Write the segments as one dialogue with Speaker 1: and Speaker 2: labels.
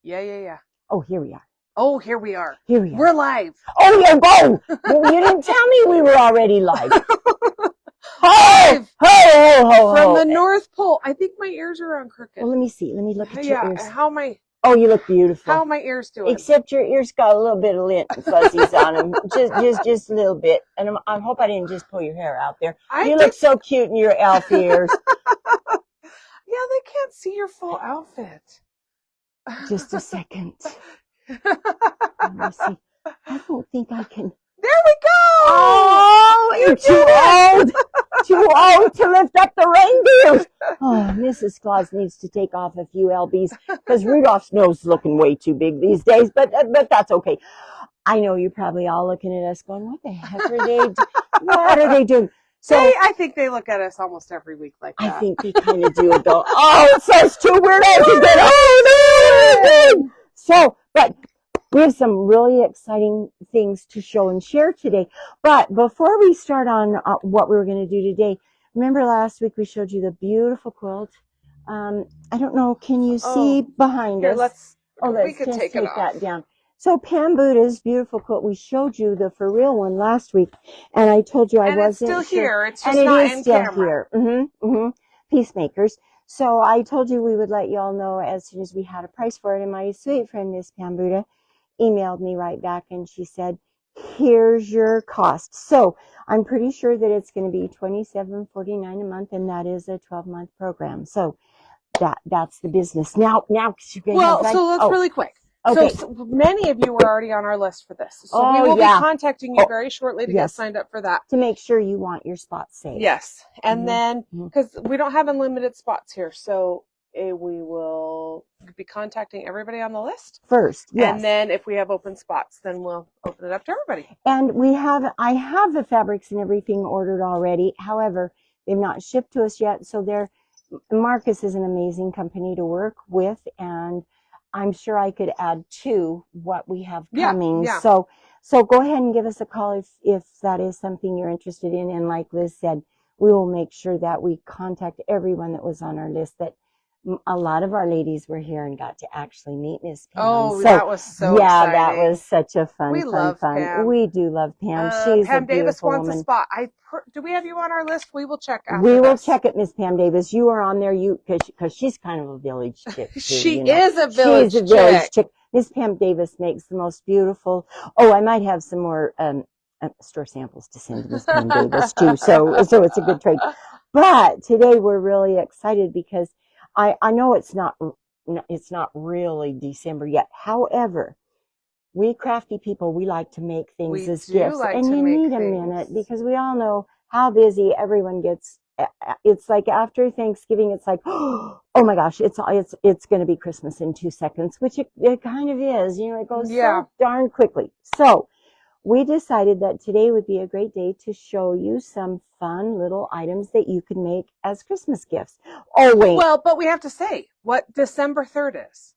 Speaker 1: Yeah.
Speaker 2: Oh, here we are.
Speaker 1: Oh, here we are.
Speaker 2: Here we are.
Speaker 1: We're live.
Speaker 2: Oh, yeah, go! Well, you didn't tell me we were already live.
Speaker 1: Live from the
Speaker 2: Ho.
Speaker 1: North Pole. I think my ears are on crooked.
Speaker 2: Well, let me see. Let me look at your ears.
Speaker 1: How am I?
Speaker 2: Oh, you look beautiful.
Speaker 1: How are my ears doing?
Speaker 2: Except your ears got a little bit of lint and fuzzies on them. Just a little bit. And I hope I didn't just pull your hair out there. You look so cute in your elf ears.
Speaker 1: Yeah, they can't see your full outfit.
Speaker 2: Just a second. Let me see. I don't think I can.
Speaker 1: There we go!
Speaker 2: Oh, you're too old. Too old to lift up the reindeers. Oh, Mrs. Claus needs to take off a few lbs because Rudolph's nose is looking way too big these days, but that's okay. I know you're probably all looking at us going, what the heck are they doing? What are they doing? So
Speaker 1: I think they look at us almost every week like that.
Speaker 2: I think they kind of do it though. Oh, it says two weirdos to get oh, so, but we have some really exciting things to show and share today. But before we start on what we were going to do today, remember last week we showed you the beautiful quilt. I don't know, can you see behind us?
Speaker 1: Let's
Speaker 2: just take that down. So Pam Buddha's beautiful quilt, we showed you the for real one last week, and I told you I wasn't
Speaker 1: sure. It's still here. It's
Speaker 2: just
Speaker 1: not in camera.
Speaker 2: And it is still here. Peacemakers. So I told you we would let you all know as soon as we had a price for it, and my sweet friend Miss Pam Buddha emailed me right back, and she said, here's your cost. So I'm pretty sure that it's going to be $27.49 a month, and that is a 12-month program. So that's the business. Now,
Speaker 1: let's really quick.
Speaker 2: Okay.
Speaker 1: So many of you were already on our list for this. So we will be contacting you very shortly to get signed up for that.
Speaker 2: To make sure you want your spots saved.
Speaker 1: Yes. And then, because we don't have unlimited spots here, so we will be contacting everybody on the list
Speaker 2: first. Yes.
Speaker 1: And then if we have open spots, then we'll open it up to everybody.
Speaker 2: And I have the fabrics and everything ordered already. However, they've not shipped to us yet. So Marcus is an amazing company to work with, and I'm sure I could add to what we have coming.
Speaker 1: Yeah.
Speaker 2: So go ahead and give us a call if that is something you're interested in. And like Liz said, we will make sure that we contact everyone that was on our list. That a lot of our ladies were here and got to actually meet Miss Pam.
Speaker 1: Oh, that was so exciting.
Speaker 2: That was such a fun.
Speaker 1: Pam.
Speaker 2: We do love Pam. She's
Speaker 1: Pam
Speaker 2: a
Speaker 1: Davis wants
Speaker 2: woman.
Speaker 1: a spot. Do we have you on our list? We will check after
Speaker 2: We will check it, Miss Pam Davis. You are on there, because she's kind of a village chick too,
Speaker 1: She is a village chick.
Speaker 2: She's a village chick. Miss Pam Davis makes the most beautiful. Oh, I might have some more store samples to send to Miss Pam Davis too. So it's a good trade. But today we're really excited because I know it's not really December yet. However, we crafty people, we like to make things as gifts. And you need a minute because we all know how busy everyone gets. It's like after Thanksgiving, it's like, oh my gosh, it's going to be Christmas in 2 seconds, which it kind of is. It goes so darn quickly. So we decided that today would be a great day to show you some fun little items that you can make as Christmas gifts. Oh, wait.
Speaker 1: Well, but we have to say what December 3rd is.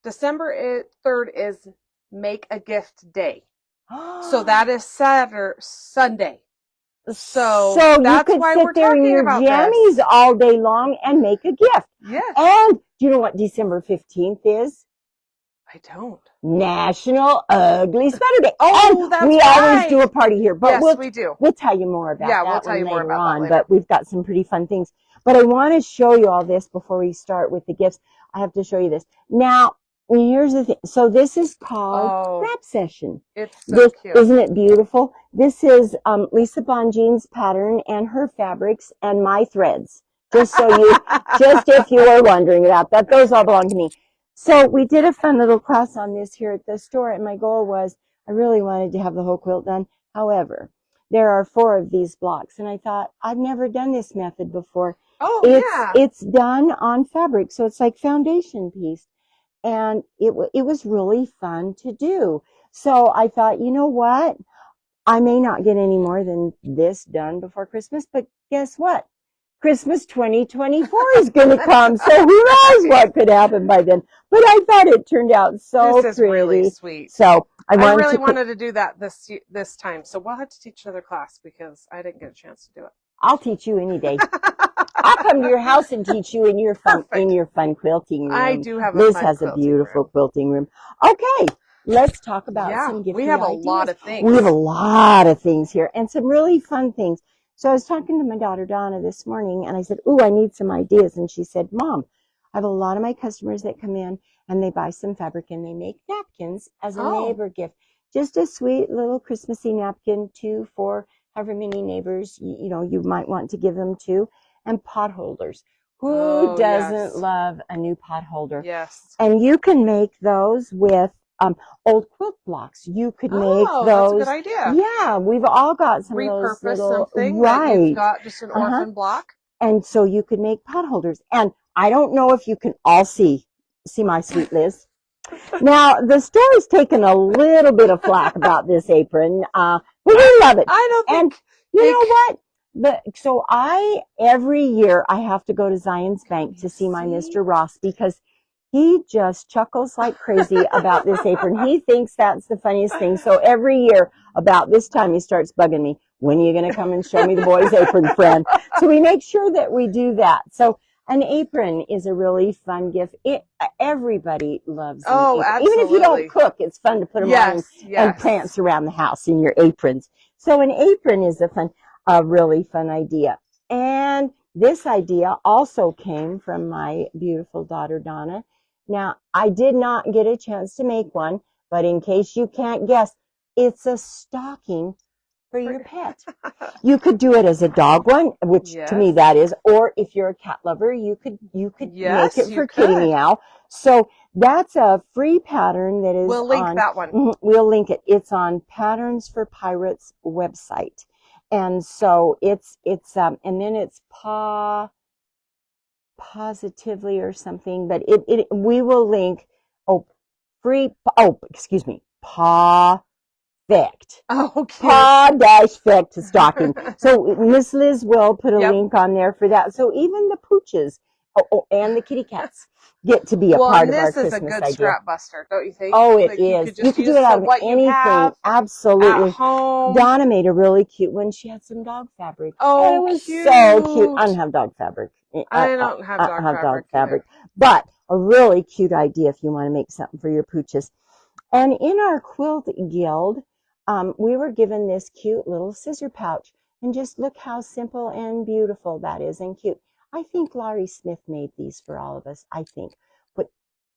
Speaker 1: December 3rd is Make a Gift Day. So that is Sunday. So that's why we're talking about this.
Speaker 2: You could sit there in your jammies all day long and make a gift.
Speaker 1: Yes.
Speaker 2: And do you know what December 15th is?
Speaker 1: I don't.
Speaker 2: National Ugly Sweater Day.
Speaker 1: Oh,
Speaker 2: and
Speaker 1: that's
Speaker 2: we always do a party here. But
Speaker 1: yes, we do.
Speaker 2: We'll tell you more about that.
Speaker 1: Yeah, we'll tell you more about that later.
Speaker 2: But we've got some pretty fun things. But I want to show you all this before we start with the gifts. I have to show you this. Now, here's the thing. So this is called Wrap Session.
Speaker 1: It's so cute.
Speaker 2: Isn't it beautiful? This is Lisa Bonjean's pattern and her fabrics and my threads. Just if you were wondering about that, those all belong to me. So we did a fun little class on this here at the store, and my goal was I really wanted to have the whole quilt done. However, there are 4 of these blocks, and I thought I've never done this method before. It's done on fabric, so it's like foundation piece. And it was really fun to do. So I thought, you know what? I may not get any more than this done before Christmas, but guess what? Christmas 2024 is going to come, so who knows what could happen by then. But I thought it turned out so pretty.
Speaker 1: This is really sweet.
Speaker 2: So I
Speaker 1: really wanted to do that this time, so we'll have to teach another class because I didn't get a chance to do it.
Speaker 2: I'll teach you any day. I'll come to your house and teach you in your fun
Speaker 1: Perfect.
Speaker 2: quilting room.
Speaker 1: I do have a
Speaker 2: Liz
Speaker 1: fun
Speaker 2: has a
Speaker 1: quilting
Speaker 2: beautiful
Speaker 1: room.
Speaker 2: quilting room. Okay, let's talk about
Speaker 1: Yeah,
Speaker 2: some
Speaker 1: we
Speaker 2: gifty
Speaker 1: have a lot
Speaker 2: ideas.
Speaker 1: of things.
Speaker 2: We have a lot of things here and some really fun things. So I was talking to my daughter Donna this morning and I said, "Ooh, I need some ideas." And she said, "Mom, I have a lot of my customers that come in and they buy some fabric and they make napkins as a neighbor gift. Just a sweet little Christmassy napkin, 2, 4, however many neighbors you might want to give them to, and pot holders. Who doesn't love a new pot holder?
Speaker 1: Yes.
Speaker 2: And you can make those with old quilt blocks. You could make those.
Speaker 1: That's a good idea.
Speaker 2: Yeah, we've all got some of those
Speaker 1: Repurpose
Speaker 2: little
Speaker 1: something that you've got just an
Speaker 2: Uh-huh.
Speaker 1: orphan block.
Speaker 2: And so you could make pot holders. And I don't know if you can all see my sweet Liz. Now, the store's taken a little bit of flack about this apron, but we love it.
Speaker 1: I don't think.
Speaker 2: And you know what? So every year I have to go to Zion's Bank to see my Mr. Ross because he just chuckles like crazy about this apron. He thinks that's the funniest thing. So every year about this time he starts bugging me. When are you going to come and show me the boys' apron, friend? So we make sure that we do that. So an apron is a really fun gift. Everybody loves an apron.
Speaker 1: Absolutely.
Speaker 2: Even if you don't cook, it's fun to put them on and prance around the house in your aprons. So an apron is a really fun idea. And this idea also came from my beautiful daughter, Donna. Now, I did not get a chance to make one, but in case you can't guess, it's a stocking for your pet. You could do it as a dog one, which to me that is, or if you're a cat lover, you could make it for Kitty Meow. So that's a free pattern that is
Speaker 1: We'll link that one.
Speaker 2: We'll link it. It's on Patterns for Pirates website. And so it's and then it's positively or something, but we will link Perfect. Paw-fect stocking. So Miss Liz will put a link on there for that. So even the pooches and the kitty cats get to be a part of our Christmas idea.
Speaker 1: This is a good scrap buster, don't you think?
Speaker 2: Oh, it is. You could do it out of anything. Absolutely.
Speaker 1: At home.
Speaker 2: Donna made a really cute one. She had some dog fabric.
Speaker 1: Oh,
Speaker 2: and it was so cute. I don't have dog fabric.
Speaker 1: I don't have dog fabric.
Speaker 2: But a really cute idea if you want to make something for your pooches. And in our quilt guild, we were given this cute little scissor pouch. And just look how simple and beautiful that is and cute. I think Laurie Smith made these for all of us, I think. But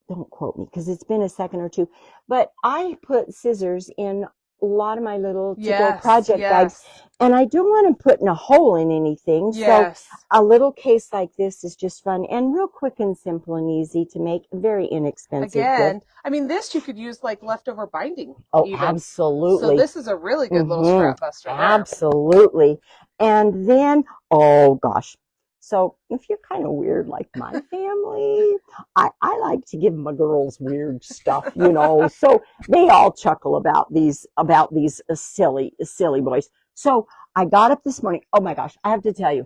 Speaker 2: don't quote me because it's been a second or two. But I put scissors in a lot of my little to-go project bags. And I don't want to put in a hole in anything. So a little case like this is just fun and real quick and simple and easy to make. Very inexpensive.
Speaker 1: Again, I mean, this you could use like leftover binding.
Speaker 2: Oh, even. Absolutely.
Speaker 1: So this is a really good little scrap buster there.
Speaker 2: Absolutely. And then, oh gosh. So if you're kind of weird like my family, I like to give my girls weird stuff, So they all chuckle about these silly boys. So I got up this morning. Oh my gosh, I have to tell you,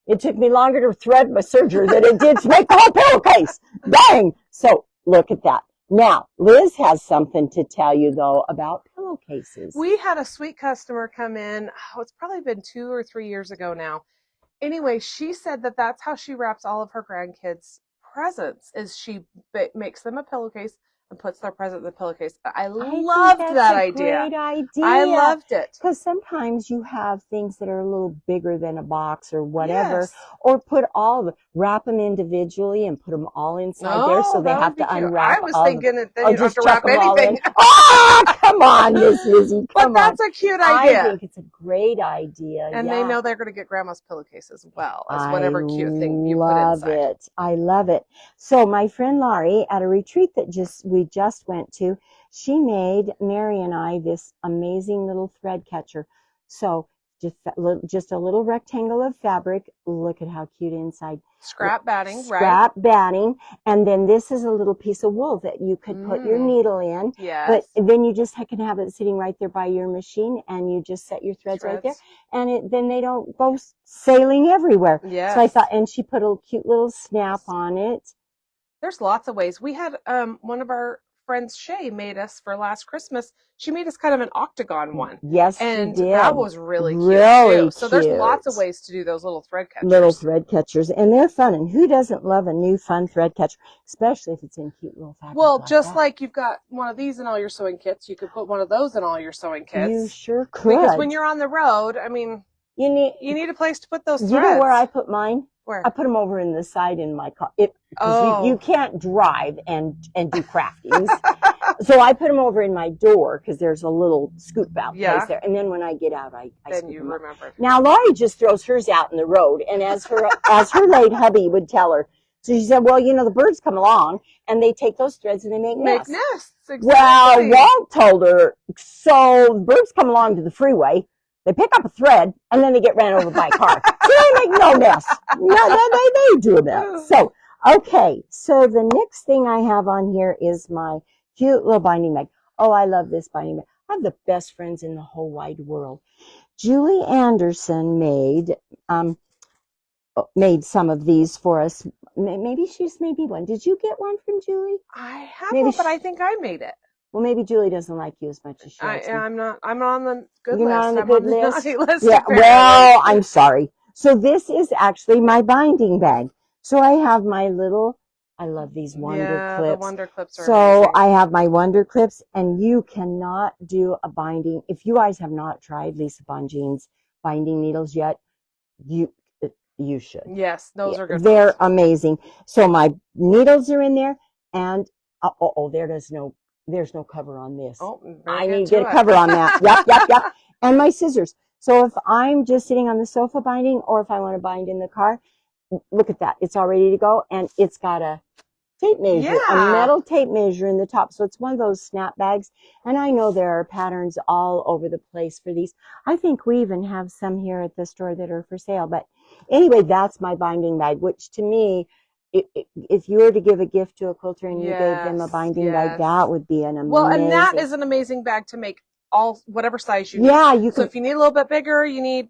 Speaker 2: it took me longer to thread my serger than it did to make the whole pillowcase. Dang! So look at that. Now, Liz has something to tell you, though, about pillowcases.
Speaker 1: We had a sweet customer come in. Oh, it's probably been 2 or 3 years ago now. Anyway, she said that that's how she wraps all of her grandkids' presents, is she makes them a pillowcase and puts their present in the pillowcase. I loved that idea.
Speaker 2: Great idea.
Speaker 1: I loved it.
Speaker 2: Because sometimes you have things that are a little bigger than a box or whatever, or wrap them individually and put them all inside there so they have to unwrap.
Speaker 1: I was thinking that they don't have to wrap
Speaker 2: anything. Come on, Miss Lizzie. Come on.
Speaker 1: But that's a cute idea.
Speaker 2: I think it's a great idea.
Speaker 1: And they know they're going to get grandma's pillowcase as well as whatever cute thing you put inside.
Speaker 2: I love it. So my friend Laurie at a retreat that we just went to, she made Mary and I this amazing little thread catcher. So just a little rectangle of fabric. Look at how cute inside.
Speaker 1: Scrap batting,
Speaker 2: Scrap batting. And then this is a little piece of wool that you could put your needle in.
Speaker 1: Yes.
Speaker 2: But then you just can have it sitting right there by your machine and you just set your threads right there. And then they don't go sailing everywhere.
Speaker 1: Yes.
Speaker 2: So I thought, and she put a cute little snap on it.
Speaker 1: There's lots of ways. We had one of our friend Shay made us for last Christmas. She made us kind of an octagon one.
Speaker 2: Yes,
Speaker 1: and
Speaker 2: she did.
Speaker 1: that was really cute
Speaker 2: Really
Speaker 1: too. So there's lots of
Speaker 2: cute.
Speaker 1: ways to do those little thread catchers.
Speaker 2: Little thread catchers, and they're fun. And who doesn't love a new fun thread catcher, especially if it's in cute little fabric?
Speaker 1: Well,
Speaker 2: like
Speaker 1: just
Speaker 2: that.
Speaker 1: like you've got one of these in all your sewing kits, you could put one of those in all your sewing kits.
Speaker 2: You sure could.
Speaker 1: Because when you're on the road, I mean, you need a place to put those threads.
Speaker 2: You know where I put mine?
Speaker 1: Where?
Speaker 2: I put them over in the side in my car. Because you can't drive and do craftings. So I put them over in my door because there's a little scoop out place there. And then when I get out, I
Speaker 1: then you remember.
Speaker 2: Now Laurie just throws hers out in the road, and as her late hubby would tell her, so she said, well, the birds come along and they take those threads and they make nests.
Speaker 1: Exactly.
Speaker 2: Well, Walt told her, so the birds come along to the freeway, they pick up a thread, and then they get ran over by a car. So they make no nest. No, they do that. So, okay. So the next thing I have on here is my cute little binding bag. Oh, I love this binding bag. I have the best friends in the whole wide world. Julie Anderson made some of these for us. Maybe she's made me one. Did you get one from Julie?
Speaker 1: I have one, but I think I made it.
Speaker 2: Well, maybe Julie doesn't like you as much as she likes me.
Speaker 1: I'm on the good
Speaker 2: You're
Speaker 1: list.
Speaker 2: not on the
Speaker 1: I'm
Speaker 2: good
Speaker 1: on the
Speaker 2: list?
Speaker 1: naughty list.
Speaker 2: Yeah,
Speaker 1: apparently.
Speaker 2: well, I'm sorry. So this is actually my binding bag. So I have my little, I love these Wonder Clips.
Speaker 1: The Wonder Clips are
Speaker 2: So
Speaker 1: amazing.
Speaker 2: I have my Wonder Clips, and you cannot do a binding. If you guys have not tried Lisa Bonjean's binding needles yet, you should.
Speaker 1: Yes, those are good.
Speaker 2: They're amazing. So my needles are in there, and there's no cover on this.
Speaker 1: Oh,
Speaker 2: I need to get a cover on that. Yep. And my scissors. So if I'm just sitting on the sofa binding, or if I want to bind in the car, look at that. It's all ready to go, and it's got a tape measure, a metal tape measure in the top. So it's one of those snap bags. And I know there are patterns all over the place for these. I think we even have some here at the store that are for sale. But anyway, that's my binding bag, which to me, if you were to give a gift to a quilter and you gave them a binding bag, that would be an amazing.
Speaker 1: Well, and that is an amazing bag to make whatever size you need.
Speaker 2: Yeah, you can.
Speaker 1: So if you need a little bit bigger, you need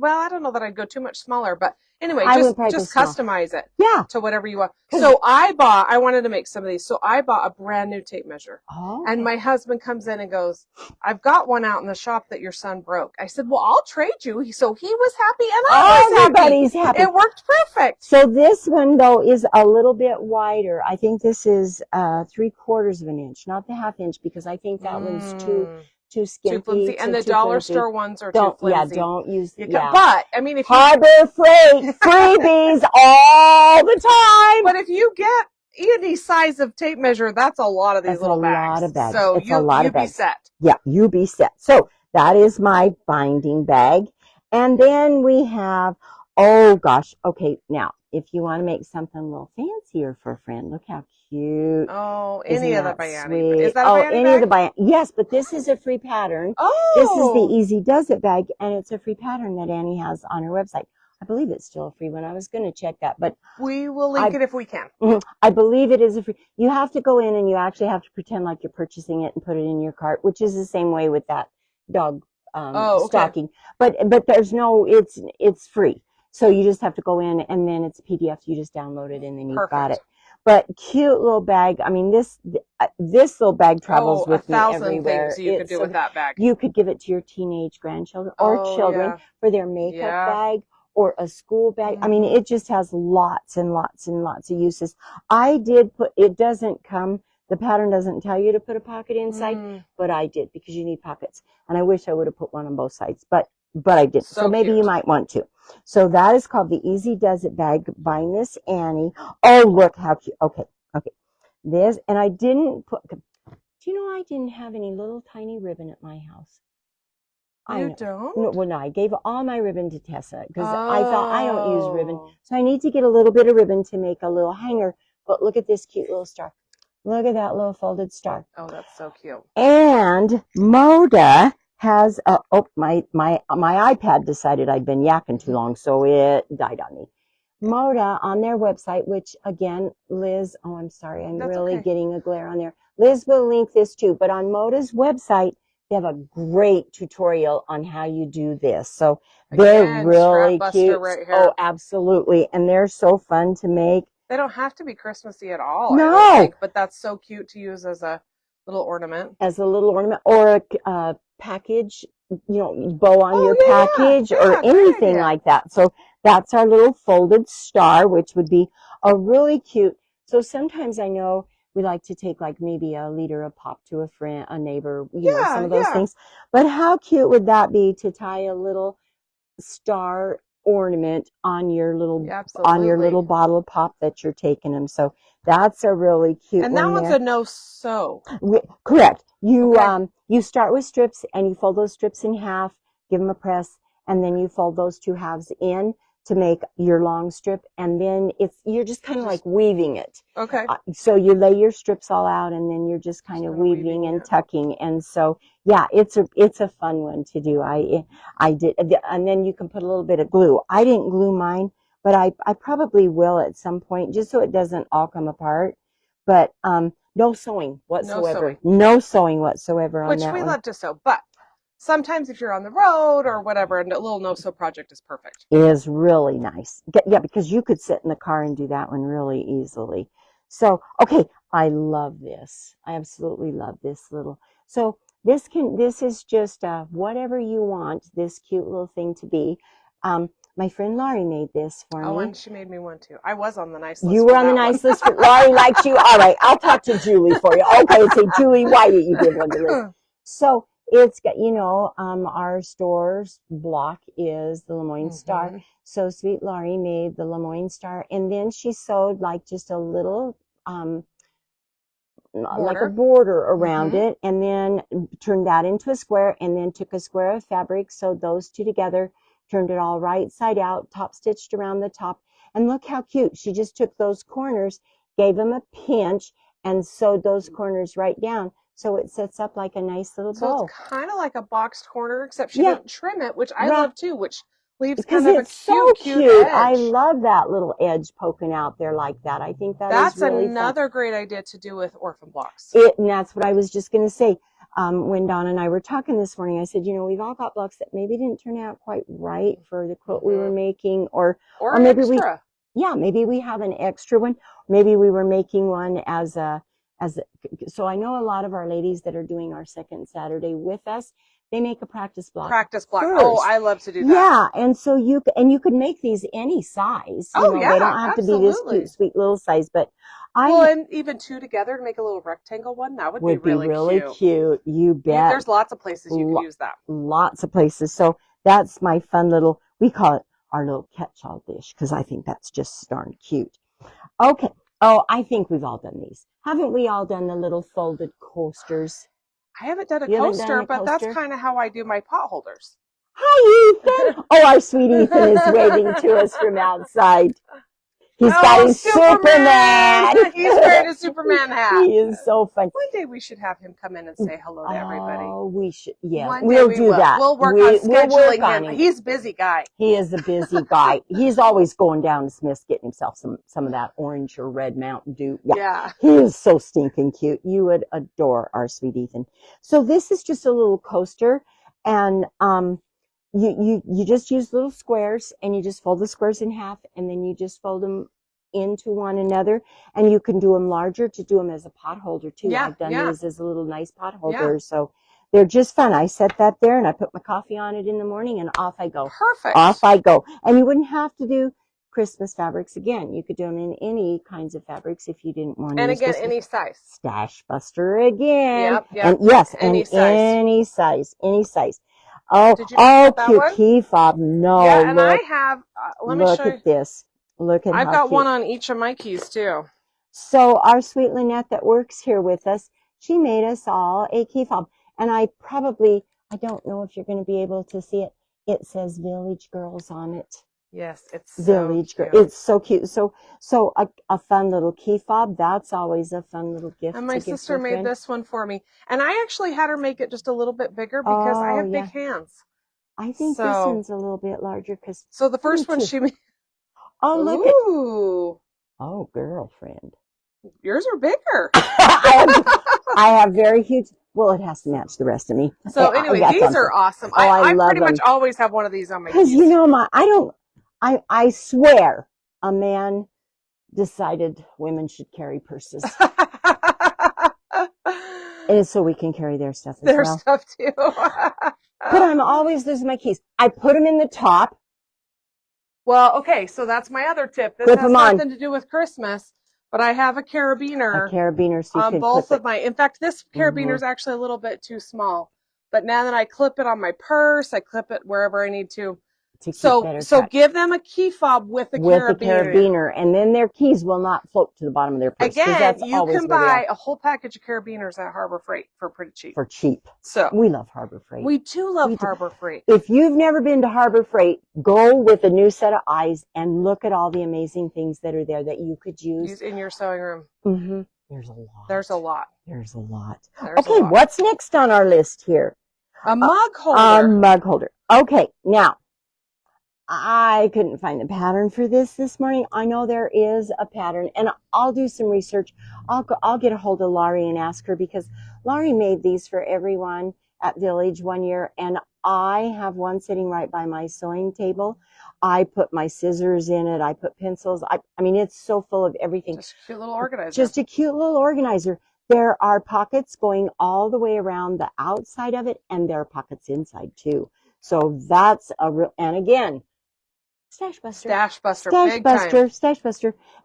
Speaker 1: I don't know that I'd go too much smaller, but anyway, just customize it.
Speaker 2: Yeah.
Speaker 1: To whatever you want. So I wanted to make some of these. So I bought a brand new tape measure. Oh. And my husband comes in and goes, I've got one out in the shop that your son broke. I said, well, I'll trade you. So he was happy and I was happy.
Speaker 2: Everybody's happy.
Speaker 1: It worked perfect.
Speaker 2: So this one though is a little bit wider. I think this is 3/4 of an inch, not the 1/2 inch, because I think that one's too skimpy. Too flimsy.
Speaker 1: And the dollar store ones are too flimsy.
Speaker 2: Yeah, don't use
Speaker 1: But, I mean, if
Speaker 2: Harbor Freight freebies all the time.
Speaker 1: But if you get any size of tape measure, that's a lot of these little bags.
Speaker 2: That's a lot of bags.
Speaker 1: So you be set.
Speaker 2: Yeah, you be set. So that is my binding bag. And then we have, oh gosh, okay, now, if you want to make something a little fancier for a friend, look how cute.
Speaker 1: Oh, any of the Bayani. Is that a Bayani
Speaker 2: any
Speaker 1: bag?
Speaker 2: of the Bayani. Yes, but this is a free pattern.
Speaker 1: Oh.
Speaker 2: This is the Easy Does It bag, and it's a free pattern that Annie has on her website. I believe it's still a free one. I was going to check that, but
Speaker 1: we will link it if we can.
Speaker 2: I believe it is a free. You have to go in and you actually have to pretend like you're purchasing it and put it in your cart, which is the same way with that dog stocking. But there's no, it's free. So you just have to go in, and then it's a PDF. You just download it, and then you've got it. But cute little bag. I mean, this little bag travels with me everywhere.
Speaker 1: 1,000 things you could do with that bag.
Speaker 2: You could give it to your teenage grandchildren or children for their makeup bag or a school bag. I mean, it just has lots and lots and lots of uses. I did put. It doesn't come. The pattern doesn't tell you to put a pocket inside, but I did, because you need pockets. And I wish I would have put one on both sides, but I didn't. So maybe you might want to. So that is called the Easy Does It bag by Miss Annie. Oh, look how cute. Okay. This, and I didn't put, do you know I didn't have any little tiny ribbon at my house?
Speaker 1: You don't?
Speaker 2: No, well, no, I gave all my ribbon to Tessa because I thought I don't use ribbon. So I need to get a little bit of ribbon to make a little hanger. But look at this cute little star. Look at that little folded star.
Speaker 1: Oh, that's so cute.
Speaker 2: And Moda has my iPad decided I'd been yakking too long, so it died on me. Moda on their website, which again, Liz, I'm sorry, I'm really getting a glare on there. Liz will link this too, but on Moda's website, they have a great tutorial on how you do this. So they're really cute.
Speaker 1: Right here.
Speaker 2: Oh, absolutely. And they're so fun to make.
Speaker 1: They don't have to be Christmassy at all, I
Speaker 2: No.
Speaker 1: don't think, but that's so cute to use as a little ornament.
Speaker 2: As a little ornament or a package, bow on your package or
Speaker 1: great
Speaker 2: anything
Speaker 1: idea.
Speaker 2: like that. So that's our little folded star, which would be a really cute. So sometimes I know we like to take like maybe a liter of pop to a friend, a neighbor, some of those things. But how cute would that be to tie a little star ornament on your little bottle of pop that you're taking them. So that's a really cute
Speaker 1: and
Speaker 2: one.
Speaker 1: And that one's
Speaker 2: there.
Speaker 1: a no sew.
Speaker 2: Correct. You start with strips and you fold those strips in half, give them a press, and then you fold those two halves in to make your long strip, and then you're just kind of like weaving it.
Speaker 1: Okay.
Speaker 2: So you lay your strips all out, and then you're just kind of weaving and tucking, and so yeah, it's a fun one to do. I did, and then you can put a little bit of glue. I didn't glue mine, but I probably will at some point, just so it doesn't all come apart. But no sewing whatsoever. No sewing whatsoever on that one.
Speaker 1: Which we love to sew, but sometimes if you're on the road or whatever, a little no-sew project is perfect.
Speaker 2: It is really nice. Yeah, because you could sit in the car and do that one really easily. So, okay, I love this. I absolutely love this little. So this is just whatever you want this cute little thing to be. My friend Laurie made this for me.
Speaker 1: Oh, and she made me one too. I was on the nice list.
Speaker 2: You were on the nice list. Laurie likes you. All right, I'll talk to Julie for you. Okay, say, Julie, why didn't you give one to Liz? So it's got, our store's block is the Lemoyne Star. So sweet Laurie made the Lemoyne Star, and then she sewed like just a little, like a border around it, and then turned that into a square, and then took a square of fabric, sewed those two together, turned it all right side out, top stitched around the top, and look how cute. She just took those corners, gave them a pinch, and sewed those corners right down. So it sets up like a nice little bow.
Speaker 1: So it's kind of like a boxed corner, except she didn't trim it, which I love too, which leaves kind of a cute edge.
Speaker 2: I love that little edge poking out there like that. I think that's really
Speaker 1: another great idea to do with orphan blocks.
Speaker 2: And that's what I was just going to say. When Dawn and I were talking this morning, I said, we've all got blocks that maybe didn't turn out quite right for the quilt we were making, or maybe
Speaker 1: extra.
Speaker 2: Maybe we have an extra one. Maybe we were making one so I know a lot of our ladies that are doing our second Saturday with us, they make a practice block.
Speaker 1: First.
Speaker 2: Oh,
Speaker 1: I love to do that.
Speaker 2: Yeah, and so you could make these any size. They don't have to be this cute, sweet little size, but
Speaker 1: and even two together to make a little rectangle one, that would be really
Speaker 2: cute. You bet.
Speaker 1: There's lots of places you can use that.
Speaker 2: Lots of places. So that's my fun little, we call it our little catch-all dish, because I think that's just darn cute. Okay. Oh, I think we've all done these. Haven't we all done the little folded coasters?
Speaker 1: I haven't done a coaster, but that's kind of how I do my pot holders.
Speaker 2: Hi, Ethan. Oh, our sweet Ethan is waving to us from outside. He's got his Superman.
Speaker 1: He's wearing a Superman hat.
Speaker 2: He is so fun.
Speaker 1: One day we should have him come in and say hello to everybody.
Speaker 2: Oh, we should. Yeah,
Speaker 1: we'll
Speaker 2: do that.
Speaker 1: We'll work on scheduling him. He's a busy guy.
Speaker 2: He is a busy guy. He's always going down to Smith's getting himself some of that orange or red Mountain Dew. Yeah. He is so stinking cute. You would adore our sweet Ethan. So this is just a little coaster, and you just use little squares, and you just fold the squares in half, and then you just fold them into one another, and you can do them larger to do them as a pot holder too. I've done these as a little nice pot holder, so they're just fun. I set that there, and I put my coffee on it in the morning, and off I go.
Speaker 1: Perfect.
Speaker 2: Off I go. And you wouldn't have to do Christmas fabrics again. You could do them in any kinds of fabrics if you didn't want to.
Speaker 1: And again, any size.
Speaker 2: Stash buster again.
Speaker 1: Yep.
Speaker 2: And yes, any size. Oh, cute key fob. No,
Speaker 1: yeah, and I have. Let me show you.
Speaker 2: Look at this. Look at.
Speaker 1: I've got one on each of my keys too.
Speaker 2: So our sweet Lynette that works here with us, she made us all a key fob, and I don't know if you're going to be able to see it. It says Village Girls on it.
Speaker 1: Yes, it's
Speaker 2: Village Girl. It's so cute. So a fun little key fob. That's always a fun little gift.
Speaker 1: And my sister made this one for me, and I actually had her make it just a little bit bigger because I have big hands.
Speaker 2: I think this one's a little bit larger because.
Speaker 1: So the first one she made.
Speaker 2: Oh, look at. Oh, girlfriend.
Speaker 1: Yours are bigger.
Speaker 2: I have very huge. Well, it has to match the rest of me.
Speaker 1: So anyway, these are awesome. I pretty much always have one of these on my keys.
Speaker 2: Because I swear, a man decided women should carry purses. And it's so we can carry their stuff as
Speaker 1: Their
Speaker 2: well.
Speaker 1: stuff too.
Speaker 2: But I'm always losing my keys. I put them in the top.
Speaker 1: Well, okay, so that's my other tip. This
Speaker 2: Clip
Speaker 1: has
Speaker 2: 'em on.
Speaker 1: nothing to do with Christmas, but I have a carabiner,
Speaker 2: So you
Speaker 1: on
Speaker 2: can
Speaker 1: both
Speaker 2: clip
Speaker 1: of my. In fact, this carabiner is actually a little bit too small. But now that I clip it on my purse, I clip it wherever I need to. So give them a key fob with a carabiner.
Speaker 2: And then their keys will not float to the bottom of their purse.
Speaker 1: Again, you can buy a whole package of carabiners at Harbor Freight for pretty cheap. So
Speaker 2: we love Harbor Freight.
Speaker 1: We do love Harbor Freight.
Speaker 2: If you've never been to Harbor Freight, go with a new set of eyes and look at all the amazing things that are there that you could use
Speaker 1: in your sewing room.
Speaker 2: Mm-hmm. There's a lot. Okay, what's next on our list here?
Speaker 1: A mug holder.
Speaker 2: Okay, now, I couldn't find the pattern for this morning. I know there is a pattern, and I'll do some research. I'll get a hold of Laurie and ask her, because Laurie made these for everyone at Village one year, and I have one sitting right by my sewing table. I put my scissors in it. I put pencils. I mean, it's so full of everything.
Speaker 1: Just a cute little organizer.
Speaker 2: Just a cute little organizer. There are pockets going all the way around the outside of it, and there are pockets inside too. So that's a real, and again, Stash Buster.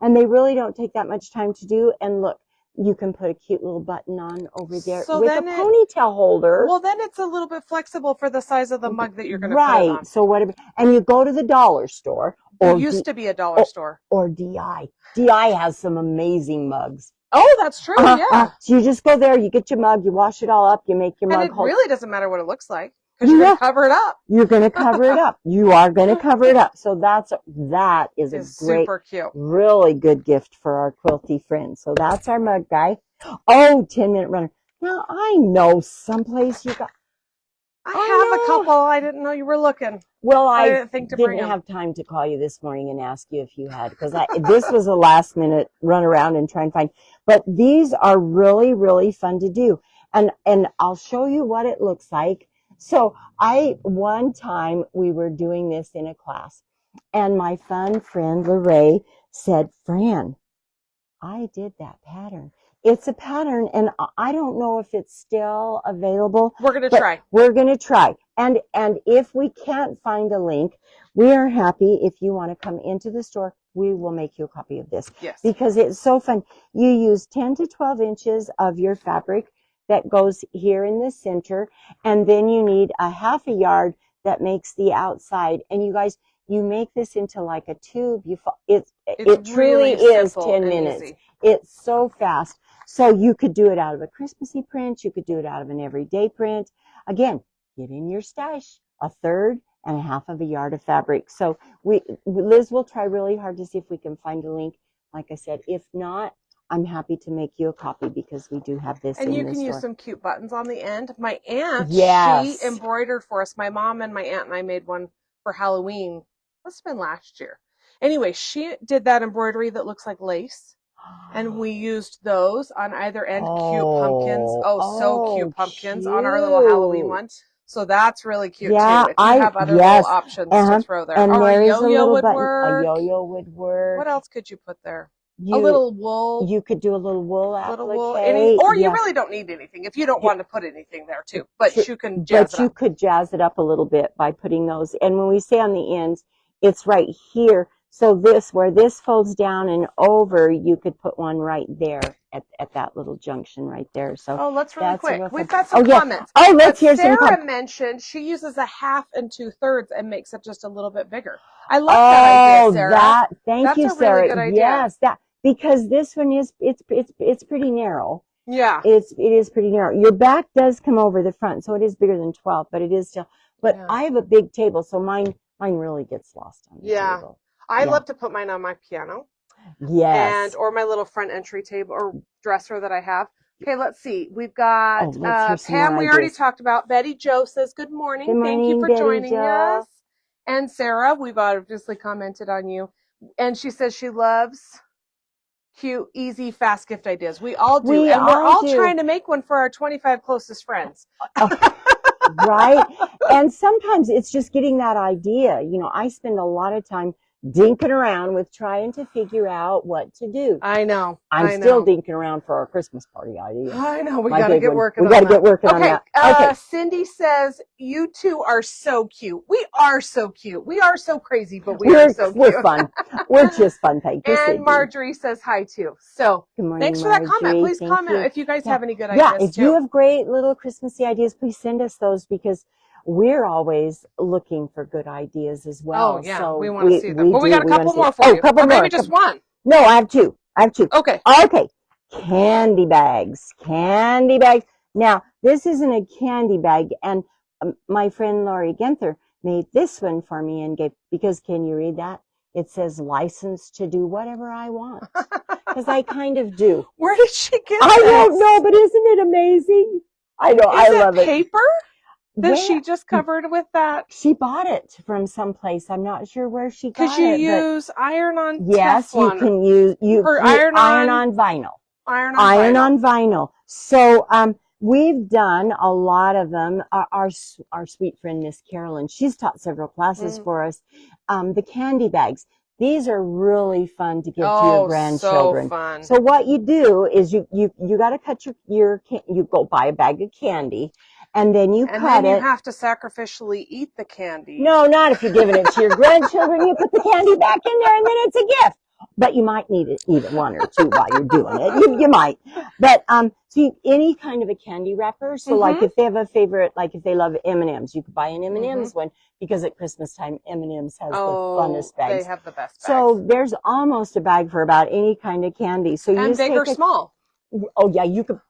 Speaker 2: And they really don't take that much time to do. And look, you can put a cute little button on over there with a ponytail holder.
Speaker 1: Well, then it's a little bit flexible for the size of the mug that you're going to put it on.
Speaker 2: Right. So whatever. And you go to the dollar store.
Speaker 1: There used to be a dollar store.
Speaker 2: Or DI. DI has some amazing mugs.
Speaker 1: Oh, that's true. Yeah.
Speaker 2: So you just go there, you get your mug, you wash it all up, you make your mug.
Speaker 1: And it really doesn't matter what it looks like, because you're going to cover it up.
Speaker 2: You're going to cover it up. You are going to cover it up. So that is a great,
Speaker 1: super cute,
Speaker 2: really good gift for our quilty friends. So that's our mug guy. Oh, 10-minute runner. Now I know someplace you got.
Speaker 1: I have a couple. I didn't know you were looking.
Speaker 2: Well, I
Speaker 1: didn't
Speaker 2: have time to call you this morning and ask you if you had, because this was a last minute run around and try and find. But these are really, really fun to do. And I'll show you what it looks like. So one time we were doing this in a class, and my fun friend Lorraine said, Fran, I did that pattern. It's a pattern, and I don't know if it's still available.
Speaker 1: We're going to
Speaker 2: try. And if we can't find a link, we are happy if you want to come into the store. We will make you a copy of this.
Speaker 1: Yes.
Speaker 2: Because it's so fun. You use 10 to 12 inches of your fabric that goes here in the center, and then you need a half a yard that makes the outside. And you guys, you make this into like a tube. It truly is 10 minutes. Easy. It's so fast. So you could do it out of a Christmassy print. You could do it out of an everyday print. Again, get in your stash, a third and a half of a yard of fabric. So Liz will try really hard to see if we can find a link. Like I said, if not, I'm happy to make you a copy, because we do have this in the store. And you can
Speaker 1: use some cute buttons on the end. My aunt, she embroidered for us. My mom and my aunt and I made one for Halloween. Must have been last year. Anyway, she did that embroidery that looks like lace. And we used those on either end. Cute pumpkins. So cute pumpkins on our little Halloween one. So that's really cute too. If you have other little options to throw there.
Speaker 2: And
Speaker 1: a yo-yo would
Speaker 2: work. A yo-yo would work.
Speaker 1: What else could you put there? A little wool.
Speaker 2: You could do a little wool applique.
Speaker 1: Or you really don't need anything if you don't want to put anything there too. But you can jazz it up.
Speaker 2: But you could jazz it up a little bit by putting those. And when we say on the ends, it's right here. So where this folds down and over, you could put one right there at that little junction right there. So
Speaker 1: let's really quick. We've got some comments.
Speaker 2: Let's hear some comments.
Speaker 1: Sarah mentioned she uses a 1/2 and 2/3 and makes it just a little bit bigger. I love that idea, Sarah.
Speaker 2: Thank you, Sarah. Really good idea. Yes, because this one it's pretty narrow. Yeah. It is pretty narrow. Your back does come over the front, so it is bigger than 12, but it is still. But I have a big table, so mine really gets lost on the table.
Speaker 1: I love to put mine on my piano.
Speaker 2: Yes.
Speaker 1: Or my little front entry table or dresser that I have. Okay, let's see. We've got Pam, we already talked about. Betty Jo says, good morning. Thank you for joining us. And Sarah, we've obviously commented on you. And she says she loves cute, easy, fast gift ideas. We all do. We're all trying to make one for our 25 closest friends.
Speaker 2: Right? And sometimes it's just getting that idea. I spend a lot of time dinking around with trying to figure out what to do.
Speaker 1: I know.
Speaker 2: I'm still dinking around for our Christmas party idea.
Speaker 1: I know. We
Speaker 2: My
Speaker 1: got to
Speaker 2: big
Speaker 1: get
Speaker 2: one.
Speaker 1: working
Speaker 2: We
Speaker 1: on
Speaker 2: got to
Speaker 1: that.
Speaker 2: get working on that. Okay.
Speaker 1: Cindy says, you two are so cute. We are so cute. We are so crazy, but we are so cute.
Speaker 2: We're fun. We're just fun. Thank you,
Speaker 1: And
Speaker 2: Cindy.
Speaker 1: Marjorie says hi too. So
Speaker 2: good morning,
Speaker 1: thanks for that comment.
Speaker 2: Marjorie.
Speaker 1: Please
Speaker 2: Thank
Speaker 1: comment
Speaker 2: you.
Speaker 1: if you guys have any good
Speaker 2: Yeah,
Speaker 1: ideas
Speaker 2: if
Speaker 1: too.
Speaker 2: you have great little Christmassy ideas, please send us those because we're always looking for good ideas as well.
Speaker 1: Oh, yeah.
Speaker 2: So
Speaker 1: we want to see them. But we got a
Speaker 2: we wanna
Speaker 1: couple
Speaker 2: see
Speaker 1: more
Speaker 2: it.
Speaker 1: for you.
Speaker 2: A couple
Speaker 1: Or
Speaker 2: more.
Speaker 1: maybe just one.
Speaker 2: No, I have two.
Speaker 1: Okay.
Speaker 2: Okay. Candy bags. Candy bags. Now, this isn't a candy bag, and my friend Laurie Genther made this one for me and gave, because can you read that? It says license to do whatever I want. Because I kind of do.
Speaker 1: Where did she get this?
Speaker 2: I don't know, but isn't it amazing? I know, I love it.
Speaker 1: Is it paper that she just covered with that?
Speaker 2: She bought it from someplace. I'm not sure where she got it.
Speaker 1: Because you use iron-on
Speaker 2: yes,
Speaker 1: Teflon.
Speaker 2: you can use iron-on vinyl. Iron on vinyl. So we've done a lot of them. Our sweet friend Miss Carolyn, she's taught several classes for us. The candy bags. These are really fun to give to your grandchildren.
Speaker 1: So fun.
Speaker 2: So what you do is you got to cut you go buy a bag of candy, and then you cut it. And then you
Speaker 1: have to sacrificially eat the candy.
Speaker 2: No, not if you're giving it to your grandchildren. You put the candy back in there, and then it's a gift. But you might need to eat one or two while you're doing it. You might. But so any kind of a candy wrapper. So like if they have a favorite, like if they love M&Ms, you could buy an M&Ms one because at Christmas time M&Ms has the funnest bags.
Speaker 1: They have the best bags.
Speaker 2: So there's almost a bag for about any kind of candy. So you just
Speaker 1: big or small.
Speaker 2: Oh yeah, you could.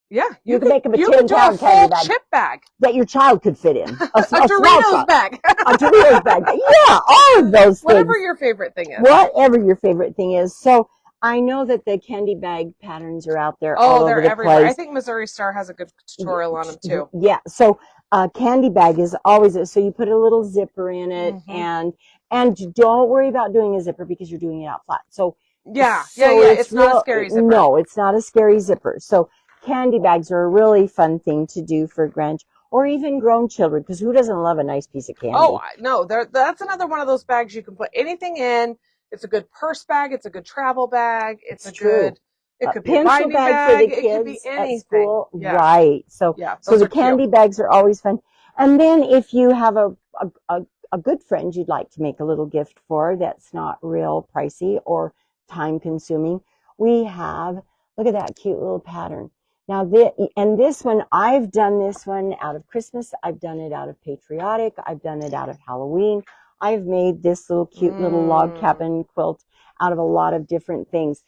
Speaker 1: Yeah,
Speaker 2: you could make them a 10-pound candy bag.
Speaker 1: Chip bag
Speaker 2: that your child could fit in. A
Speaker 1: Doritos bag.
Speaker 2: A Doritos bag. Yeah, all of those things.
Speaker 1: Whatever your favorite thing is.
Speaker 2: Whatever your favorite thing is. So I know that the candy bag patterns are out there all over the
Speaker 1: everywhere.
Speaker 2: place.
Speaker 1: I think Missouri Star has a good tutorial on them too.
Speaker 2: Yeah. So candy bag is always, so you put a little zipper in it and don't worry about doing a zipper because you're doing it out flat. So it's
Speaker 1: not a scary zipper.
Speaker 2: No, it's not a scary zipper. So candy bags are a really fun thing to do for or even grown children, because who doesn't love a nice piece of candy?
Speaker 1: Oh, no, that's another one of those bags you can put anything in. It's a good purse bag. It's a good travel bag. It's good. It could be a pencil bag
Speaker 2: for the kids
Speaker 1: it could be anything.
Speaker 2: At school.
Speaker 1: Yeah.
Speaker 2: Right. So the candy bags are always fun. And then if you have a good friend you'd like to make a little gift for that's not real pricey or time consuming, we have, look at that cute little pattern. Now, this one, I've done this one out of Christmas. I've done it out of patriotic. I've done it out of Halloween. I've made this little cute little log cabin quilt out of a lot of different things.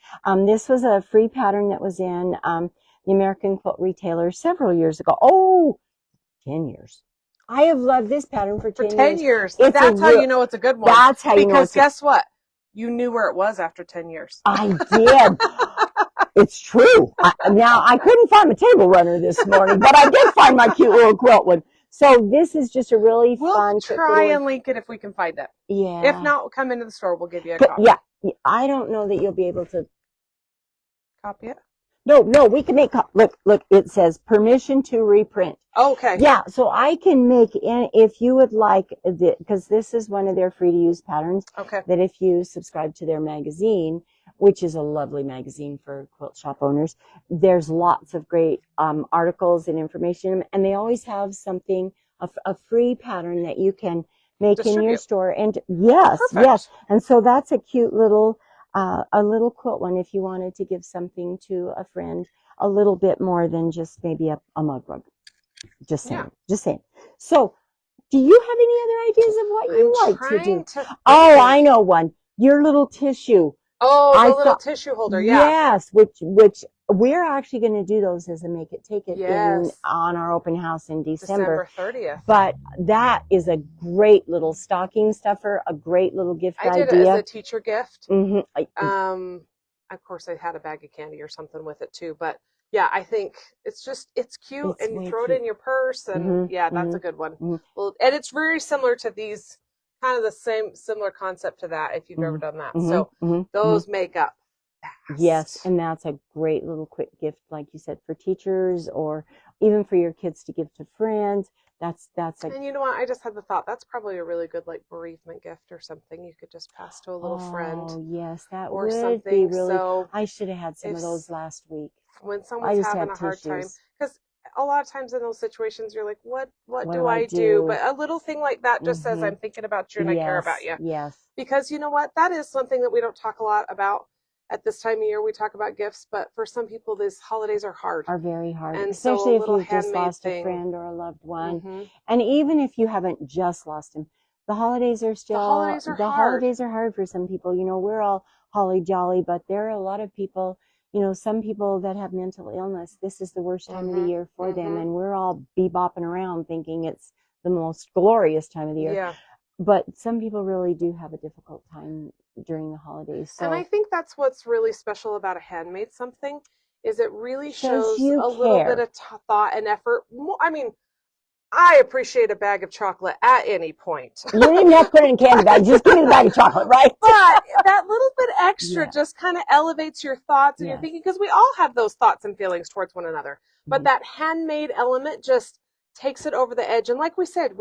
Speaker 2: This was a free pattern that was in the American Quilt Retailer several years ago. 10 years. I have loved this pattern for 10
Speaker 1: years. That's how you know it's a good one.
Speaker 2: That's how you know it's
Speaker 1: guess what? You knew where it was after 10 years.
Speaker 2: I did. It's true. Now, I couldn't find my table runner this morning, but I did find my cute little quilt one. So this is just a really fun.
Speaker 1: We'll try and link it if we can find it.
Speaker 2: Yeah.
Speaker 1: If not, we'll come into the store. We'll give you a copy.
Speaker 2: Yeah. I don't know that you'll be able to
Speaker 1: copy it.
Speaker 2: No, we can make, look, it says permission to reprint.
Speaker 1: Okay.
Speaker 2: Yeah, so I can make, if you would like, because this is one of their free to use patterns.
Speaker 1: Okay.
Speaker 2: That if you subscribe to their magazine, which is a lovely magazine for quilt shop owners, there's lots of great articles and information, and they always have something, a free pattern that you can make in your store. And yes, and so that's a cute little, a little quilt one if you wanted to give something to a friend, a little bit more than just maybe a mug rug. Just saying. So, do you have any other ideas of what you like to do? I know one. Your little tissue.
Speaker 1: Oh, the little tissue holder, yeah.
Speaker 2: Yes, which we're actually going to do those as a make it take it on our open house in December
Speaker 1: 30th.
Speaker 2: But that is a great little stocking stuffer, a great little gift idea.
Speaker 1: I did it as a teacher gift.
Speaker 2: Mm-hmm.
Speaker 1: Of course, I had a bag of candy or something with it too, but yeah, I think it's cute, and you throw it in your purse, and that's a good one. Well, and it's very similar to these, kind of the similar concept to that, if you've ever done that. So those make up fast.
Speaker 2: Yes, and that's a great little quick gift, like you said, for teachers or even for your kids to give to friends. That's a
Speaker 1: And you know what? I just had the thought that's probably a really good like bereavement gift or something you could just pass to a little friend
Speaker 2: oh yes, that
Speaker 1: or
Speaker 2: would be
Speaker 1: something.
Speaker 2: really.
Speaker 1: So
Speaker 2: I should have had some
Speaker 1: if
Speaker 2: of those last week.
Speaker 1: when
Speaker 2: I
Speaker 1: someone's
Speaker 2: just
Speaker 1: having
Speaker 2: had
Speaker 1: a hard time,
Speaker 2: tissues.
Speaker 1: because a lot of times in those situations you're like, what
Speaker 2: What
Speaker 1: do
Speaker 2: do I
Speaker 1: I do?
Speaker 2: do?
Speaker 1: But a little thing like that just says
Speaker 2: Mm-hmm.
Speaker 1: I'm thinking about you and I care about
Speaker 2: Yes,
Speaker 1: you.
Speaker 2: yes.
Speaker 1: Because you know what? That is something that we don't talk a lot about at this time of year. We talk about gifts, but for some people, these holidays are hard.
Speaker 2: Are very hard,
Speaker 1: And so a
Speaker 2: especially if
Speaker 1: little
Speaker 2: you've just
Speaker 1: handmade
Speaker 2: lost a
Speaker 1: thing.
Speaker 2: friend or a loved one.
Speaker 1: Mm-hmm.
Speaker 2: And even if you haven't just lost him, the holidays are
Speaker 1: The hard.
Speaker 2: holidays are hard for some people. You know, we're all holly jolly, but there are a lot of people, you know, some people that have mental illness, this is the worst time of the
Speaker 1: Mm-hmm.
Speaker 2: year for them.
Speaker 1: Mm-hmm.
Speaker 2: And we're all bebopping around thinking it's the most glorious time of the year.
Speaker 1: Yeah.
Speaker 2: But some people really do have a difficult time during the holidays.
Speaker 1: And I
Speaker 2: So
Speaker 1: think that's what's really special about a handmade something is it really
Speaker 2: shows
Speaker 1: shows
Speaker 2: you
Speaker 1: a little bit
Speaker 2: care.
Speaker 1: of thought and effort. I mean, I appreciate a bag of chocolate at any point.
Speaker 2: You didn't even have to put it in a candy bag. Just give me the bag of chocolate, right?
Speaker 1: But that little bit extra
Speaker 2: Yeah.
Speaker 1: just kind of elevates your thoughts and your
Speaker 2: Yes.
Speaker 1: thinking because we all have those thoughts and feelings towards one another. But
Speaker 2: Mhm.
Speaker 1: that handmade element just takes it over the edge. And like we said,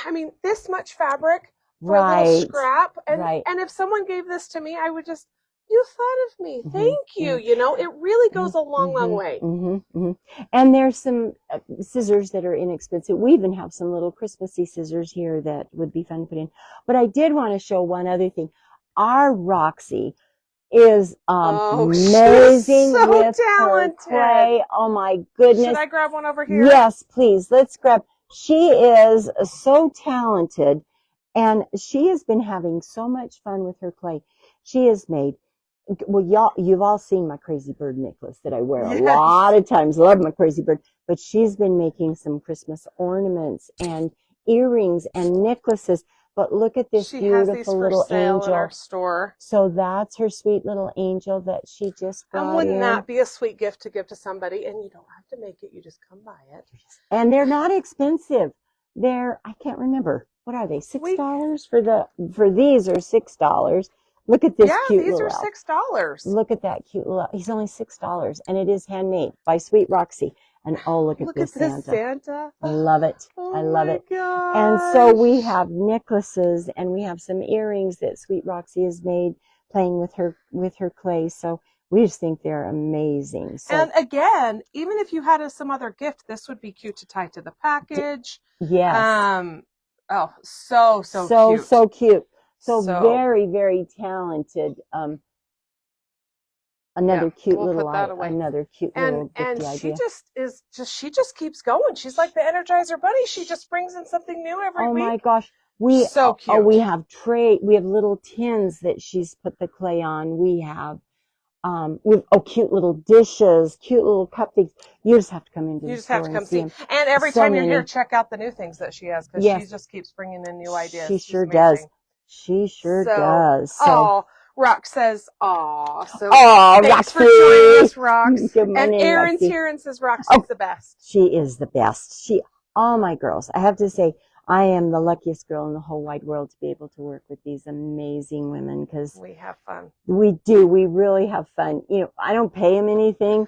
Speaker 1: I mean, this much fabric for a little
Speaker 2: Right.
Speaker 1: scrap.
Speaker 2: Right.
Speaker 1: And if someone gave this to me, I would just, you thought of me.
Speaker 2: Mhm.
Speaker 1: Thank you.
Speaker 2: Mhm.
Speaker 1: You know, it really goes a long, long
Speaker 2: Mhm.
Speaker 1: way.
Speaker 2: Mhm. Mhm. And there's some scissors that are inexpensive. We even have some little Christmassy scissors here that would be fun to put in. But I did want to show one other thing. Our Roxy is
Speaker 1: Oh,
Speaker 2: amazing
Speaker 1: she's so
Speaker 2: with her
Speaker 1: talented.
Speaker 2: clay. Oh my
Speaker 1: Should
Speaker 2: goodness.
Speaker 1: I grab one over here?
Speaker 2: Yes, please. Let's grab. She is so talented, and she has been having so much fun with her clay. She has made, well, you've all seen my crazy bird necklace that I wear a
Speaker 1: Yes.
Speaker 2: lot of times. Love my crazy bird. But she's been making some Christmas ornaments and earrings and necklaces. But look at this
Speaker 1: She has these
Speaker 2: beautiful
Speaker 1: for
Speaker 2: little
Speaker 1: sale in our
Speaker 2: angel.
Speaker 1: store.
Speaker 2: So that's her sweet little angel that she just
Speaker 1: And
Speaker 2: brought
Speaker 1: wouldn't
Speaker 2: in.
Speaker 1: that be a sweet gift to give to somebody? And you don't have to make it, you just come buy it.
Speaker 2: And they're not expensive. I can't remember. What are they? $6 for these are $6. Look at this cute
Speaker 1: these
Speaker 2: little
Speaker 1: are
Speaker 2: elf.
Speaker 1: $6.
Speaker 2: Look at that cute little, he's only $6 and it is handmade by Sweet Roxy. And oh, look at this Santa. I love it.
Speaker 1: Oh
Speaker 2: I love it.
Speaker 1: gosh.
Speaker 2: And so we have necklaces and we have some earrings that Sweet Roxy has made playing with her clay. So we just think they're amazing. So,
Speaker 1: and again, even if you had some other gift, this would be cute to tie to the package.
Speaker 2: yes.
Speaker 1: Oh, so cute.
Speaker 2: So cute. So very,
Speaker 1: So
Speaker 2: very talented. Another cute
Speaker 1: we'll
Speaker 2: little
Speaker 1: put that away.
Speaker 2: another cute little
Speaker 1: And
Speaker 2: gifty
Speaker 1: she
Speaker 2: idea.
Speaker 1: she just keeps going. She's like the Energizer Bunny. She just brings in something new every
Speaker 2: Oh
Speaker 1: week.
Speaker 2: my gosh.
Speaker 1: So cute.
Speaker 2: We have little tins that she's put the clay on. We have cute little dishes, cute little cupcakes. You just have to come into the store and see them.
Speaker 1: And every
Speaker 2: So
Speaker 1: time you're
Speaker 2: many.
Speaker 1: here, check out the new things that she has because
Speaker 2: Yes.
Speaker 1: she just keeps bringing in new ideas.
Speaker 2: She
Speaker 1: She's
Speaker 2: sure
Speaker 1: amazing.
Speaker 2: does. She sure does. So,
Speaker 1: oh, Rox says, aw. So thanks
Speaker 2: Roxy.
Speaker 1: for joining us, Rox.
Speaker 2: Good morning,
Speaker 1: And Erin's
Speaker 2: Roxy.
Speaker 1: here and says Roxy's the best.
Speaker 2: She is the best. All my girls, I have to say, I am the luckiest girl in the whole wide world to be able to work with these amazing women because
Speaker 1: we have fun.
Speaker 2: We do. We really have fun. You know, I don't pay them anything.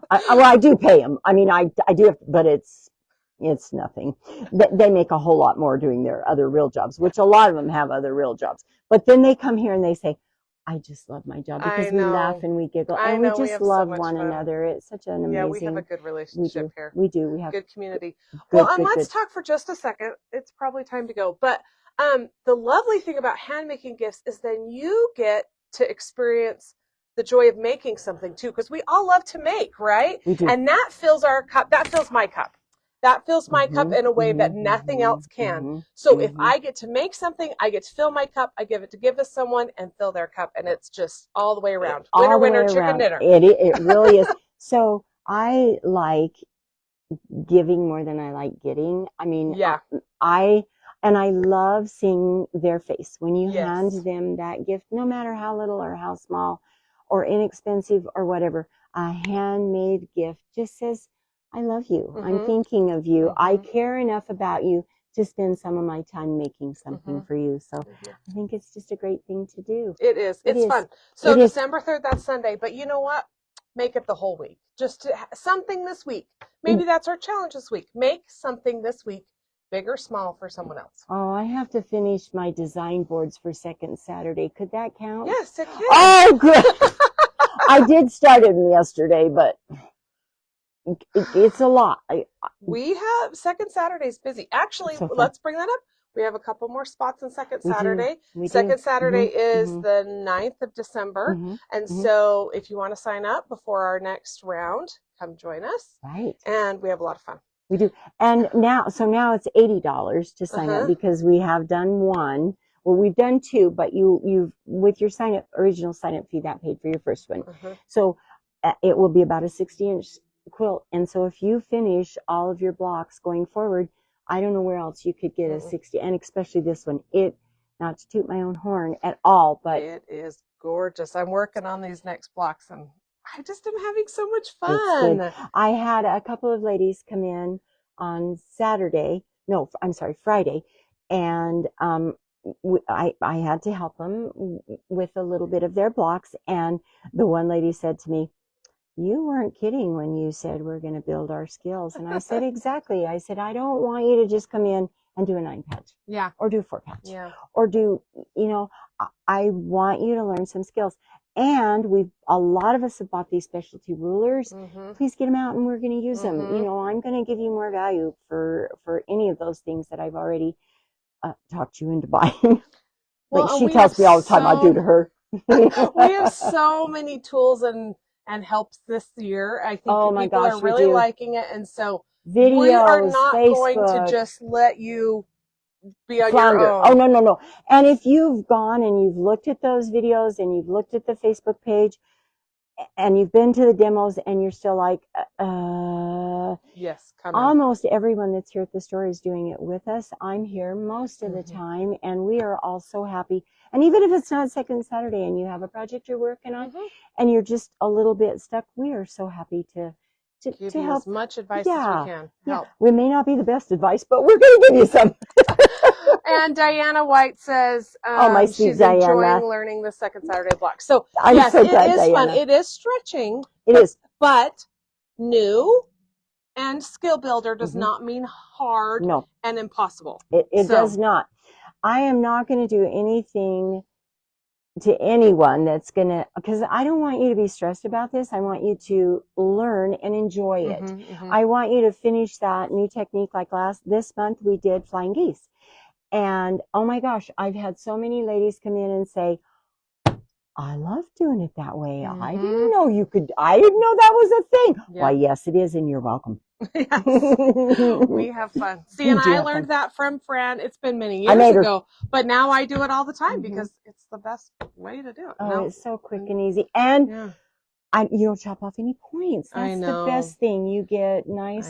Speaker 2: I do pay them. I mean, I do have, but it's nothing. They make a whole lot more doing their other real jobs, which a lot of them have other real jobs. But then they come here and they say, I just love my job because we laugh and we giggle and we just love one another. It's such an amazing.
Speaker 1: Yeah, we have a good relationship here.
Speaker 2: We do. We have
Speaker 1: good community. Let's talk for just a second. It's probably time to go. But the lovely thing about hand making gifts is then you get to experience the joy of making something too, because we all love to make, right?
Speaker 2: We do.
Speaker 1: And that fills our cup. That fills my cup. That fills my cup in a way that nothing else can. So if I get to make something, I get to fill my cup, I give to someone and fill their cup. And it's just all the way around. Winner, winner, chicken dinner.
Speaker 2: It really is. So I like giving more than I like getting. I mean, I love seeing their face when you hand them that gift, no matter how little or how small or inexpensive or whatever. A handmade gift just says, I love you. I'm thinking of you. I care enough about you to spend some of my time making something for you. So I think it's just a great thing to do.
Speaker 1: It is. It's fun. So December 3rd, that's Sunday. But you know what? Make it the whole week. Just something this week. Maybe that's our challenge this week. Make something this week, big or small, for someone else.
Speaker 2: Oh, I have to finish my design boards for second Saturday. Could that count?
Speaker 1: Yes, it can.
Speaker 2: Oh, good. I did start it yesterday, but it's a lot.
Speaker 1: We have second Saturday's busy. Actually, let's bring that up. We have a couple more spots on second Saturday. Second Saturday is the 9th of December. And so if you want to sign up before our next round, come join us.
Speaker 2: Right.
Speaker 1: And we have a lot of fun.
Speaker 2: We do. And now it's $80 to sign up because we have done one. Well, we've done two, but you've with your original sign up fee, that paid for your first one. So it will be about a 60-inch quilt. And so if you finish all of your blocks going forward, I don't know where else you could get a 60, and especially this one. Not to toot my own horn at all, but
Speaker 1: it is gorgeous. I'm working on these next blocks, and I just am having so much fun.
Speaker 2: I had a couple of ladies come in on Friday, and I had to help them with a little bit of their blocks, and the one lady said to me, "You weren't kidding when you said we're going to build our skills." And I said, exactly. I said, I don't want you to just come in and do a 9-patch.
Speaker 1: Yeah.
Speaker 2: Or do a 4-patch.
Speaker 1: Yeah.
Speaker 2: Or do, I want you to learn some skills. And a lot of us have bought these specialty rulers. Please get them out and we're going to use them. I'm going to give you more value for any of those things that I've already talked you into buying. Like she tells me all the time I do to her.
Speaker 1: We have so many tools and helps this year. I think people are really liking it, and so
Speaker 2: videos,
Speaker 1: we are not
Speaker 2: Facebook,
Speaker 1: going to just let you be on
Speaker 2: flounder.
Speaker 1: your own.
Speaker 2: Oh no! And if you've gone and you've looked at those videos and you've looked at the Facebook page and you've been to the demos and you're still like,
Speaker 1: yes, come
Speaker 2: almost everyone that's here at the store is doing it with us. I'm here most of the time, and we are all so happy. And even if it's not second Saturday and you have a project you're working on and you're just a little bit stuck, we are so happy to
Speaker 1: give
Speaker 2: to
Speaker 1: you
Speaker 2: help.
Speaker 1: as much advice as we can. Help.
Speaker 2: We may not be the best advice, but we're going to give you some.
Speaker 1: And Diana White says
Speaker 2: my sweet
Speaker 1: she's
Speaker 2: Diana.
Speaker 1: enjoying learning the second Saturday block. So
Speaker 2: yes,
Speaker 1: so glad,
Speaker 2: it is
Speaker 1: Diana.
Speaker 2: fun.
Speaker 1: It is stretching.
Speaker 2: It is.
Speaker 1: But new and skill builder does not mean hard and impossible.
Speaker 2: It does not. I am not going to do anything to anyone that's going to, because I don't want you to be stressed about this. I want you to learn and enjoy it. I want you to finish that new technique. Like this month we did flying geese. And oh my gosh, I've had so many ladies come in and say, I love doing it that way. I didn't know I didn't know that was a thing. Yeah. Why, yes, it is, and you're welcome.
Speaker 1: Yes. We have fun. See, and I learned that from Fran. It's been many years ago, but now I do it all the time because it's the best way to do it.
Speaker 2: Oh, it's so quick and easy. And you don't chop off any points. That's the best thing. You get nice,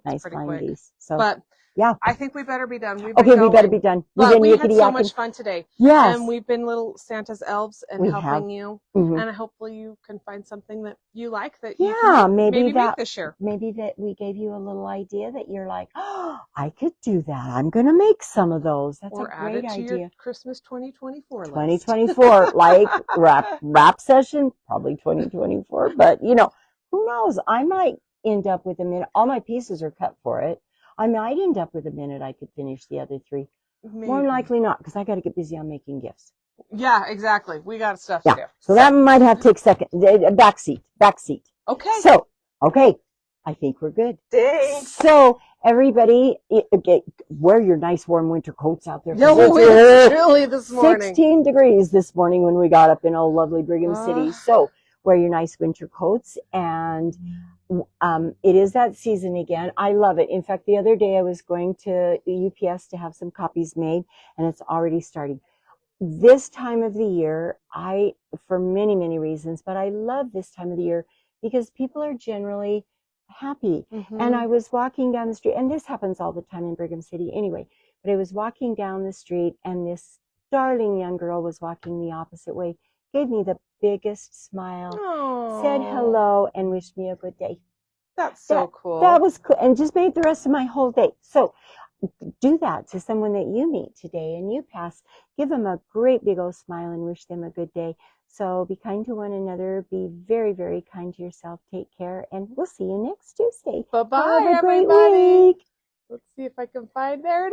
Speaker 2: nice flying geese. So,
Speaker 1: but
Speaker 2: yeah,
Speaker 1: I think we better be done.
Speaker 2: We better be done.
Speaker 1: But we had so much fun today.
Speaker 2: Yes.
Speaker 1: And we've been little Santa's elves and helping you. And hopefully you can find something that you like that you can maybe make this year. Maybe
Speaker 2: that we gave you a little idea that you're like, oh, I could do that. I'm going to make some of those. That's a great idea.
Speaker 1: To your Christmas 2024 list.
Speaker 2: 2024, like rap session, probably 2024. But, who knows? I might end up with a minute. All my pieces are cut for it. I might end up with a minute I could finish the other 3. Maybe. More likely not, because I got to get busy on making gifts.
Speaker 1: Yeah, exactly. We got stuff to do.
Speaker 2: So that might have to take back seat.
Speaker 1: Okay.
Speaker 2: So, I think we're good.
Speaker 1: Thanks.
Speaker 2: So, everybody, wear your nice warm winter coats out there.
Speaker 1: No, it's chilly this morning.
Speaker 2: 16 degrees this morning when we got up in old lovely Brigham City. So, wear your nice winter coats, and it is that season again. I love it. In fact, the other day I was going to UPS to have some copies made, and it's already starting. This time of the year, for many, many reasons, but I love this time of the year because people are generally happy. And I was walking down the street, and this happens all the time in Brigham City anyway, but I was walking down the street, and this darling young girl was walking the opposite way, gave me the biggest smile, said hello, and wished me a good day.
Speaker 1: That's so cool.
Speaker 2: That was cool, and just made the rest of my whole day. So do that to someone that you meet today and you pass. Give them a great big old smile and wish them a good day. So be kind to one another. Be very, very kind to yourself. Take care, and we'll see you next Tuesday.
Speaker 1: Bye-bye,
Speaker 2: Have a great
Speaker 1: everybody.
Speaker 2: week.
Speaker 1: Let's see if I can find, there it is.